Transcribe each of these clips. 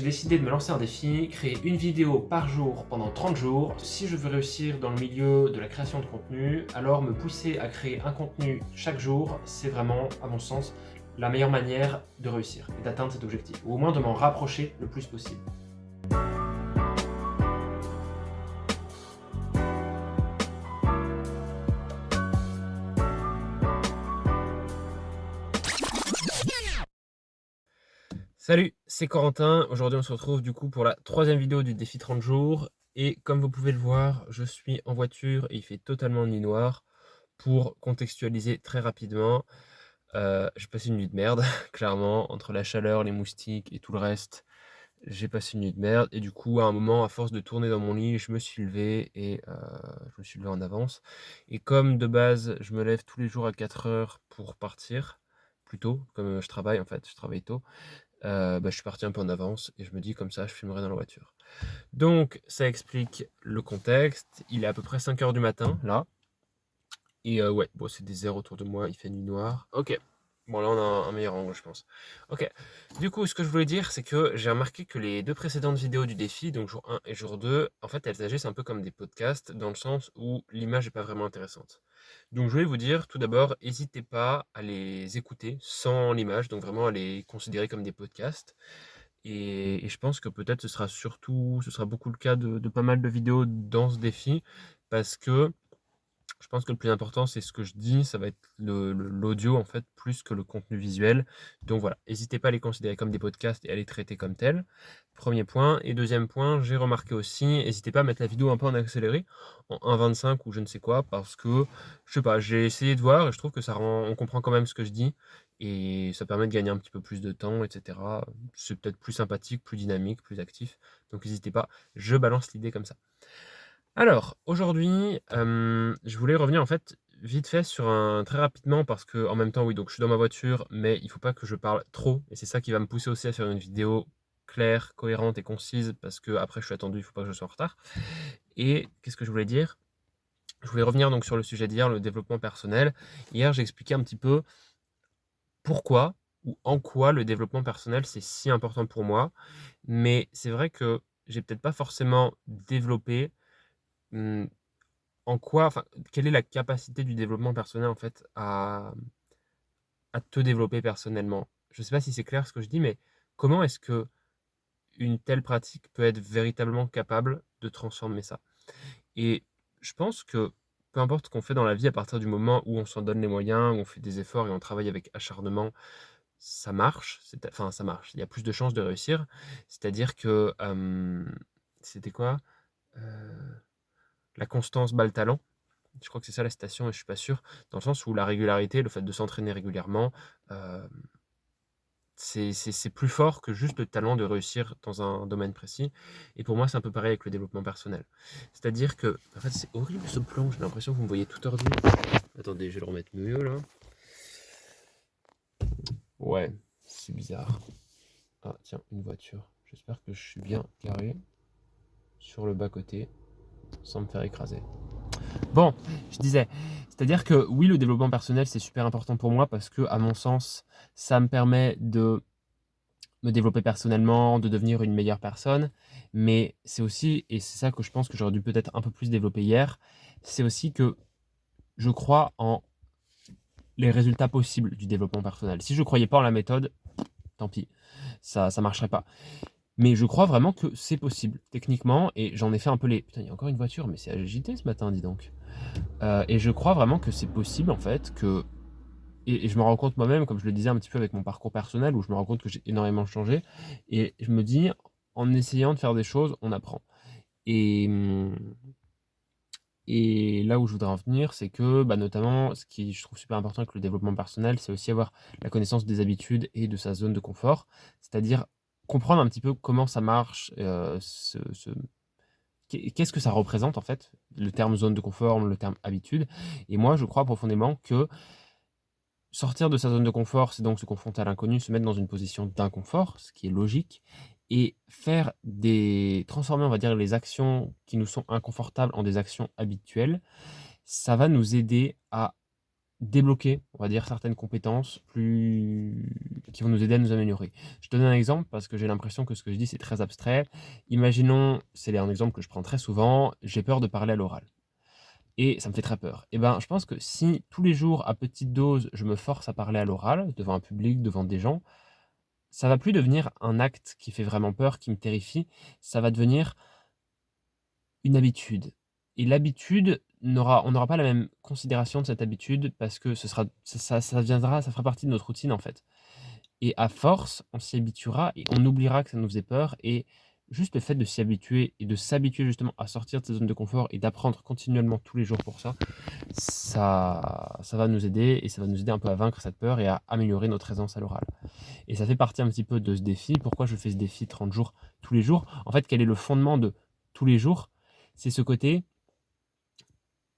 J'ai décidé de me lancer un défi, créer une vidéo par jour pendant 30 jours. Si je veux réussir dans le milieu de la création de contenu, alors me pousser à créer un contenu chaque jour, c'est vraiment, à mon sens, la meilleure manière de réussir et d'atteindre cet objectif, ou au moins de m'en rapprocher le plus possible. Salut, c'est Corentin. Aujourd'hui, on se retrouve du coup pour la troisième vidéo du défi 30 jours. Et comme vous pouvez le voir, je suis en voiture et il fait totalement nuit noire. Pour contextualiser très rapidement, j'ai passé une nuit de merde, clairement, entre la chaleur, les moustiques et tout le reste. J'ai passé une nuit de merde et du coup, à un moment, à force de tourner dans mon lit, je me suis levé et je me suis levé en avance. Et comme de base, je me lève tous les jours à 4 heures pour partir, plus tôt, comme je travaille en fait, je travaille tôt. Je suis parti un peu en avance et je me dis comme ça je filmerai dans la voiture. Donc ça explique le contexte, il est à peu près 5 heures du matin là, et ouais, bon c'est des airs autour de moi, il fait nuit noire. Ok, bon là on a un meilleur angle je pense. Ok, du coup ce que je voulais dire c'est que j'ai remarqué que les deux précédentes vidéos du défi, donc jour 1 et jour 2, en fait elles agissent un peu comme des podcasts dans le sens où l'image n'est pas vraiment intéressante. Donc je voulais vous dire tout d'abord, n'hésitez pas à les écouter sans l'image, donc vraiment à les considérer comme des podcasts. Et je pense que peut-être ce sera beaucoup le cas de pas mal de vidéos dans ce défi, parce que je pense que le plus important, c'est ce que je dis, ça va être l'audio en fait, plus que le contenu visuel. Donc voilà, n'hésitez pas à les considérer comme des podcasts et à les traiter comme tels. Premier point. Et deuxième point, j'ai remarqué aussi, n'hésitez pas à mettre la vidéo un peu en accéléré, en 1,25 ou je ne sais quoi, parce que, je sais pas, j'ai essayé de voir et je trouve que on comprend quand même ce que je dis et ça permet de gagner un petit peu plus de temps, etc. C'est peut-être plus sympathique, plus dynamique, plus actif. Donc n'hésitez pas, je balance l'idée comme ça. Alors, aujourd'hui, je voulais revenir en fait vite fait sur très rapidement parce que en même temps, oui, donc je suis dans ma voiture, mais il faut pas que je parle trop et c'est ça qui va me pousser aussi à faire une vidéo claire, cohérente et concise parce que après je suis attendu, il faut pas que je sois en retard. Et qu'est-ce que je voulais dire? Je voulais revenir donc sur le sujet d'hier, le développement personnel. Hier, j'ai expliqué un petit peu pourquoi ou en quoi le développement personnel c'est si important pour moi, mais c'est vrai que j'ai peut-être pas forcément développé, mmh, en quoi, enfin, quelle est la capacité du développement personnel en fait à te développer personnellement? Je ne sais pas si c'est clair ce que je dis, mais comment est-ce que une telle pratique peut être véritablement capable de transformer ça? Et je pense que peu importe ce qu'on fait dans la vie, à partir du moment où on s'en donne les moyens, où on fait des efforts et on travaille avec acharnement, ça marche. Enfin, ça marche. Il y a plus de chances de réussir. C'est-à-dire que, c'était quoi? Heu, la constance bat le talent. Je crois que c'est ça la citation et je suis pas sûr, dans le sens où la régularité, le fait de s'entraîner régulièrement, hem, c'est plus fort que juste le talent de réussir dans un domaine précis et pour moi, c'est un peu pareil avec le développement personnel. C'est-à-dire que en fait, c'est horrible ce plan, j'ai l'impression que vous me voyez tout tordu. Attendez, je vais le remettre mieux là. Ouais, c'est bizarre. Ah tiens, une voiture. J'espère que je suis bien garé sur le bas-côté sans me faire écraser. Bon, je disais, c'est-à-dire que oui, le développement personnel, c'est super important pour moi parce que, à mon sens, ça me permet de me développer personnellement, de devenir une meilleure personne. Mais c'est aussi, et c'est ça que je pense que j'aurais dû peut-être un peu plus développer hier, c'est aussi que je crois en les résultats possibles du développement personnel. Si je ne croyais pas en la méthode, tant pis, ça ne marcherait pas. Mais je crois vraiment que c'est possible, techniquement, et j'en ai fait un peu les... Putain, il y a encore une voiture, mais c'est agité ce matin, dis donc. Et je crois vraiment que c'est possible, en fait, que et je me rends compte moi-même, comme je le disais un petit peu avec mon parcours personnel, où je me rends compte que j'ai énormément changé et je me dis: «En essayant de faire des choses, on apprend» et et là où je voudrais en venir, c'est que, bah, notamment, ce qui je trouve super important avec le développement personnel, c'est aussi avoir la connaissance des habitudes et de sa zone de confort. C'est-à-dire comprendre un petit peu comment ça marche, qu'est-ce que ça représente, en fait, le terme zone de confort, le terme habitude et moi, je crois profondément que sortir de sa zone de confort, c'est donc se confronter à l'inconnu, se mettre dans une position d'inconfort, ce qui est logique et transformer, on va dire, les actions qui nous sont inconfortables en des actions habituelles. Ça va nous aider à débloquer, on va dire, certaines compétences qui vont nous aider à nous améliorer. Je te donne un exemple parce que j'ai l'impression que ce que je dis, c'est très abstrait. Imaginons, c'est un exemple que je prends très souvent, j'ai peur de parler à l'oral et ça me fait très peur. Et ben, je pense que si tous les jours, à petite dose, je me force à parler à l'oral, devant un public, devant des gens, ça va plus devenir un acte qui fait vraiment peur, qui me terrifie, ça va devenir une habitude. Et l'habitude on n'aura pas la même considération de cette habitude parce que ça viendra, ça fera partie de notre routine, en fait. Et à force, on s'y habituera et on oubliera que ça nous faisait peur et juste le fait de s'y habituer et de s'habituer justement à sortir de sa zone de confort et d'apprendre continuellement tous les jours pour ça va nous aider et ça va nous aider un peu à vaincre cette peur et à améliorer notre aisance à l'oral. Et ça fait partie un petit peu de ce défi. Pourquoi je fais ce défi 30 jours tous les jours? En fait, quel est le fondement de tous les jours? C'est ce côté,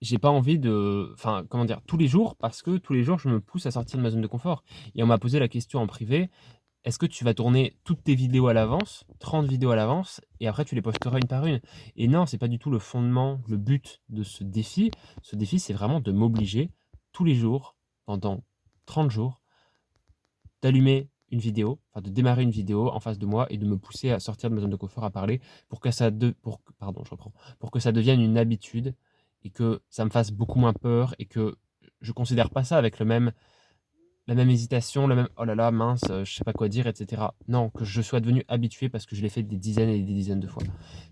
j'ai pas envie de, enfin, comment dire? Tous les jours, parce que tous les jours, je me pousse à sortir de ma zone de confort. Et on m'a posé la question en privé: «Est-ce que tu vas tourner toutes tes vidéos à l'avance, 30 vidéos à l'avance et après tu les posteras une par une?» Et non, c'est pas du tout le fondement, le but de ce défi. Ce défi, c'est vraiment de m'obliger tous les jours, pendant 30 jours, d'allumer une vidéo, enfin de démarrer une vidéo en face de moi et de me pousser à sortir de ma zone de confort, à parler pour que pardon, je reprends, pour que ça devienne une habitude et que ça me fasse beaucoup moins peur et que je considère pas ça avec la même hésitation, le même «Oh là là, mince, je sais pas quoi dire» et cetera. Non, que je sois devenu habitué parce que je l'ai fait des dizaines et des dizaines de fois.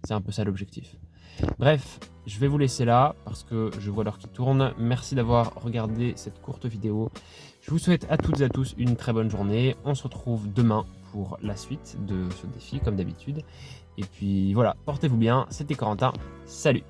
C'est un peu ça l'objectif. Bref, je vais vous laisser là parce que je vois l'heure qui tourne. Merci d'avoir regardé cette courte vidéo. Je vous souhaite à toutes et à tous une très bonne journée. On se retrouve demain pour la suite de ce défi comme d'habitude. Et puis voilà, portez-vous bien. C'était Corentin. Salut!